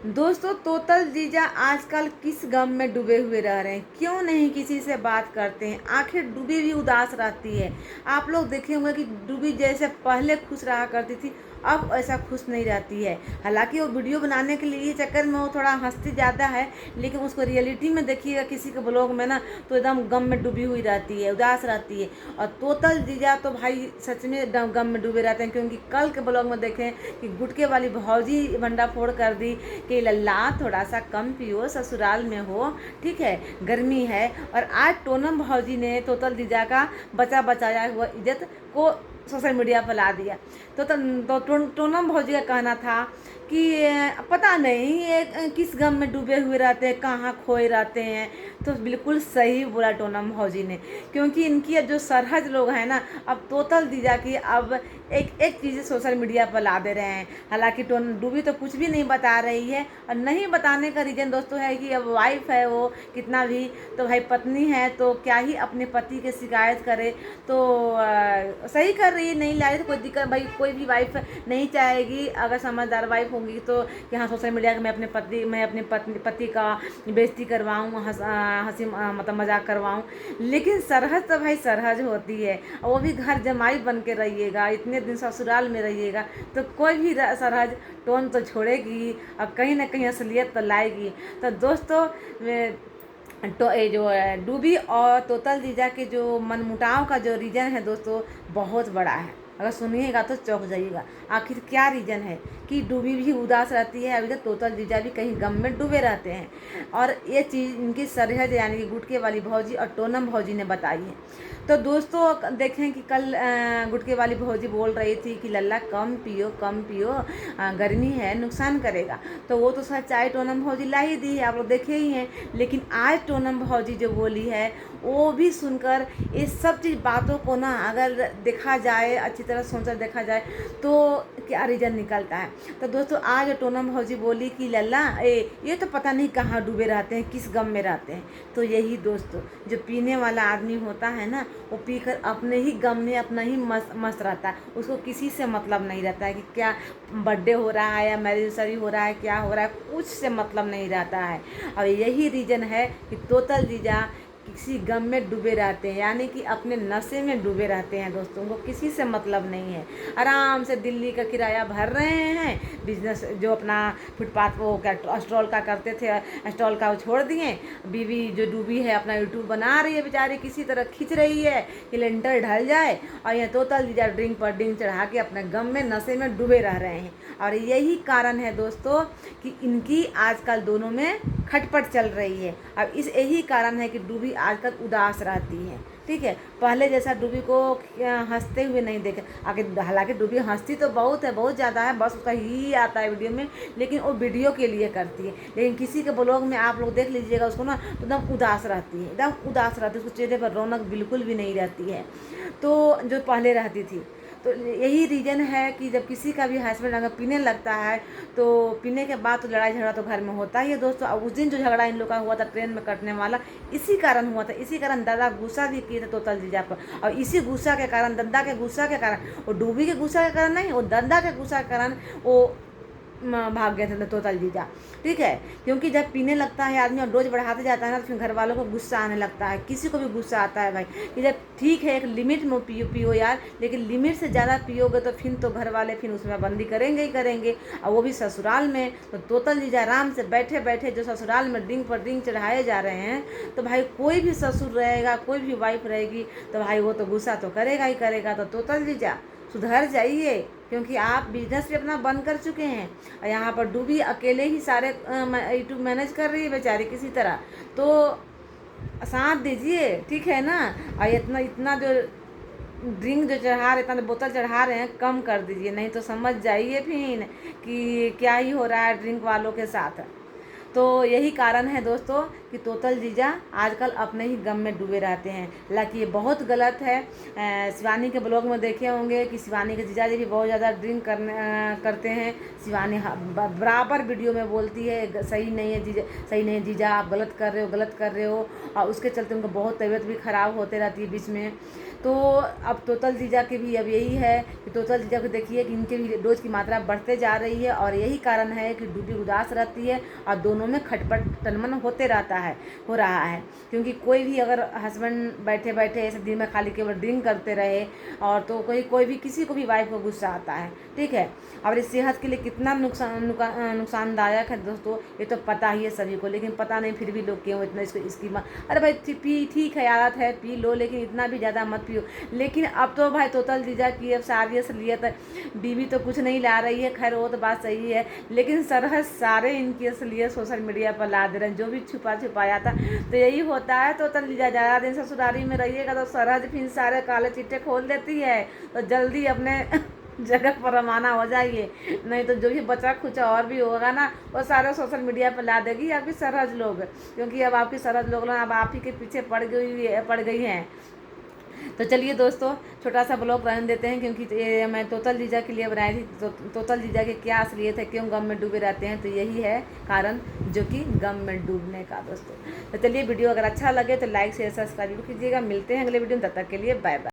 दोस्तों, तोतल जीजा आजकल किस गम में डूबे हुए रह रहे हैं? क्यों नहीं किसी से बात करते हैं? आखिर डूबी भी उदास रहती है। आप लोग देखे होंगे कि डूबी जैसे पहले खुश रहा करती थी, अब ऐसा खुश नहीं रहती है। हालांकि वो वीडियो बनाने के लिए चक्कर में वो थोड़ा हंसती ज़्यादा है, लेकिन उसको रियलिटी में देखिएगा किसी के ब्लॉग में ना, तो एकदम गम में डूबी हुई रहती है, उदास रहती है। और तोतल जीजा तो भाई सच में गम में डूबे रहते हैं, क्योंकि कल के ब्लॉग में देखें कि गुटके वाली भौजी भंडाफोड़ कर दी कि लल्ला थोड़ा सा कम पियो, ससुराल में हो, ठीक है, गर्मी है। और आज टोनम भौजी ने तोतल जीजा का बचा बचाया हुआ इज्जत को सोशल मीडिया पर ला दिया। टोनम भौजी का कहना था कि पता नहीं ये किस गम में डूबे हुए रहते हैं, कहाँ खोए रहते हैं। तो बिल्कुल सही बोला टोनम भौजी ने, क्योंकि इनकी जो सरहद लोग हैं ना, अब तोतल दीजा की अब एक एक चीज़ सोशल मीडिया पर ला दे रहे हैं। हालांकि डूबी तो कुछ भी नहीं बता रही है, और नहीं बताने का रीज़न दोस्तों है कि अब वाइफ है वो, कितना भी तो भाई पत्नी है, तो क्या ही अपने पति के शिकायत करे। तो सही कर रही है, नहीं ला रही तो कोई दिक्कत, भाई कोई भी वाइफ नहीं चाहेगी अगर समझदार वाइफ होंगी तो कि हाँ सोशल मीडिया में मैं अपने पति का बेइज्जती करवाऊँ, हंसी मतलब मजाक करवाऊँ। लेकिन सरहद तो भाई सरहद होती है, और वो भी घर जमाई बन के रहिएगा, इतने दिन ससुराल में रहिएगा, तो कोई भी सरहद टोन तो छोड़ेगी और कहीं ना कहीं असलियत तो लाएगी। तो दोस्तों, तो ये जो डूबी और तोतल जीजा के जो मनमुटाव का जो रीज़न है दोस्तों, बहुत बड़ा है। अगर सुनिएगा तो चौंक जाइएगा। आखिर क्या रीज़न है कि डूबी भी उदास रहती है, अभी तक तोतल जीजा भी कहीं गम में डूबे रहते हैं। और ये चीज़ इनकी सरहद यानी कि गुटके वाली भौजी और टोनम भौजी ने बताई है। तो दोस्तों देखें कि कल गुटके वाली भौजी बोल रही थी कि लल्ला कम पियो, कम पियो, गर्मी है, नुकसान करेगा। तो वो तो सच्चाई टोनम भौजी ला ही दी है, आप लोग देखे ही हैं। लेकिन आज टोनम भौजी जो बोली है, वो भी सुनकर ये सब चीज़ बातों को ना अगर देखा जाए, अच्छी तरह सोचा देखा जाए, तो क्या रीज़न निकलता है। तो दोस्तों, आज टोनम भौजी बोली कि लल्ला ये तो पता नहीं कहाँ डूबे रहते हैं, किस गम में रहते हैं। तो यही दोस्तों, जो पीने वाला आदमी होता है ना, वो पीकर अपने ही गम में अपना ही मस्त रहता है। उसको किसी से मतलब नहीं रहता है कि क्या बर्थडे हो रहा है या मैरिजरी हो रहा है, क्या हो रहा है, कुछ से मतलब नहीं रहता है। और यही रीज़न है कि तोतल जीजा किसी गम में डूबे रहते हैं, यानी कि अपने नशे में डूबे रहते हैं। दोस्तों को किसी से मतलब नहीं है, आराम से दिल्ली का किराया भर रहे हैं, बिजनेस जो अपना फुटपाथ वो क्या स्टॉल का करते थे, स्टॉल का वो छोड़ दिए। बीवी जो डूबी है अपना यूट्यूब बना रही है, बेचारी किसी तरह खींच रही है कि लेंटर ढल जाए, और यह तोतल जीजा ड्रिंक पर ड्रिंक चढ़ा के अपने गम में नशे में डूबे रह रहे हैं। और यही कारण है दोस्तों कि इनकी आजकल दोनों में खटपट चल रही है। अब इस यही कारण है कि डूबी आजकल उदास रहती है, ठीक है। पहले जैसा डूबी को हंसते हुए नहीं देखे आगे। हालांकि डूबी हंसती तो बहुत है, बहुत ज़्यादा है, बस उसका ही आता है वीडियो में, लेकिन वो वीडियो के लिए करती है। लेकिन किसी के ब्लॉग में आप लोग देख लीजिएगा उसको ना, तो एकदम उदास रहती है, एकदम उदास रहती है, उसके चेहरे पर रौनक बिल्कुल भी नहीं रहती है, तो जो पहले रहती थी। तो यही रीज़न है कि जब किसी का भी हस्बैंड अगर पीने लगता है, तो पीने के बाद तो लड़ाई झगड़ा तो घर में होता ही है दोस्तों। अब उस दिन जो झगड़ा इन लोग का हुआ था ट्रेन में कटने वाला, इसी कारण हुआ था। इसी कारण दादा गुस्सा भी किए थे तोतल जीजा पर, और इसी गुस्सा के कारण, दद्दा के गुस्सा के कारण, वो डूबी के गुस्सा के कारण नहीं, वो दद्दा के गुस्सा के कारण वो भाग गए थे तोतल जीजा, ठीक है। क्योंकि जब पीने लगता है आदमी और डोज बढ़ाते जाता है ना, तो फिर घर वालों को गुस्सा आने लगता है, किसी को भी गुस्सा आता है भाई, कि जब ठीक है एक लिमिट में पियो यार, लेकिन लिमिट से ज़्यादा पियोगे तो फिर तो घर वाले फिर उसमें बंदी करेंगे ही करेंगे, और वो भी ससुराल में। तो तोतल जीजा आराम से बैठे बैठे जो ससुराल में ड्रिंक पर ड्रिंक चढ़ाए जा रहे हैं, तो भाई कोई भी ससुर रहेगा, कोई भी वाइफ रहेगी, तो भाई वो तो गुस्सा तो करेगा ही करेगा। तो तोतल जीजा सुधर जाइए, क्योंकि आप बिजनेस भी अपना बंद कर चुके हैं, और यहाँ पर डूबी अकेले ही सारे यूट्यूब मैनेज कर रही है बेचारी किसी तरह। तो साथ दीजिए, ठीक है ना। और इतना इतना जो ड्रिंक जो चढ़ा रहे, इतना बोतल चढ़ा रहे हैं, कम कर दीजिए, नहीं तो समझ जाइए फिर कि क्या ही हो रहा है ड्रिंक वालों के साथ। तो यही कारण है दोस्तों कि तोतल जीजा आजकल अपने ही गम में डूबे रहते हैं। हालांकि ये बहुत गलत है। शिवानी के ब्लॉग में देखे होंगे कि शिवानी के जीजा जी भी बहुत ज़्यादा ड्रिंक करते हैं। शिवानी बराबर वीडियो में बोलती है सही नहीं है जीजा, सही नहीं है जीजा, आप गलत कर रहे हो, गलत कर रहे हो, और उसके चलते उनको बहुत तबीयत भी ख़राब होते रहती है बीच में। तो अब तोतल जीजा के भी अब यही है कि तोतल जीजा को देखिए कि इनके भी डोज की मात्रा बढ़ते जा रही है, और यही कारण है कि डूबी उदास रहती है और दोनों में खटपट तनमन होते रहता है, हो रहा है। क्योंकि कोई भी अगर हस्बैंड बैठे बैठे ऐसे दिन में खाली केवल ड्रिंक करते रहे, और तो कोई भी किसी को भी वाइफ को गुस्सा आता है, ठीक है। और इस सेहत के लिए कितना नुकसानदायक है दोस्तों, ये तो पता ही है सभी को, लेकिन पता नहीं फिर भी लोग क्यों इतना इसकी अरे भाई पी, ठीक है, आदत है, पी लो, लेकिन इतना भी ज़्यादा मत पियो। लेकिन अब तो भाई तोतल जीजा की अब सारी असलियत बीवी तो कुछ नहीं ला रही है, खैर वो तो बात सही है, लेकिन सरहद सारे इनकी असलियत सोशल मीडिया पर ला दे रहे हैं। जो भी छुपाया था, तो यही होता है। तोतल जीजा ज़्यादा दिन ससुरारी में रहिएगा तो सरहद फिर सारे काले चिट्टे खोल देती है, तो जल्दी अपने जगह पर रवाना हो जाइए, नहीं तो जो भी बचा खुचा और भी होगा ना, वो सारे सोशल मीडिया पर ला देगी आपकी सरहद लोग, क्योंकि अब आपकी सरहद लोग अब आप ही के पीछे पड़ गई हैं। तो चलिए दोस्तों, छोटा सा ब्लॉग रहने देते हैं, क्योंकि ये मैं तोतल जीजा के लिए बनाई थी। तोतल जीजा के क्या असलियत है, क्यों गम में डूबे रहते हैं, तो यही है कारण, जो कि गम में डूबने का दोस्तों। तो चलिए, वीडियो अगर अच्छा लगे तो लाइक शेयर सब्सक्राइब कीजिएगा। मिलते हैं अगले वीडियो में, तब तक के लिए बाय बाय।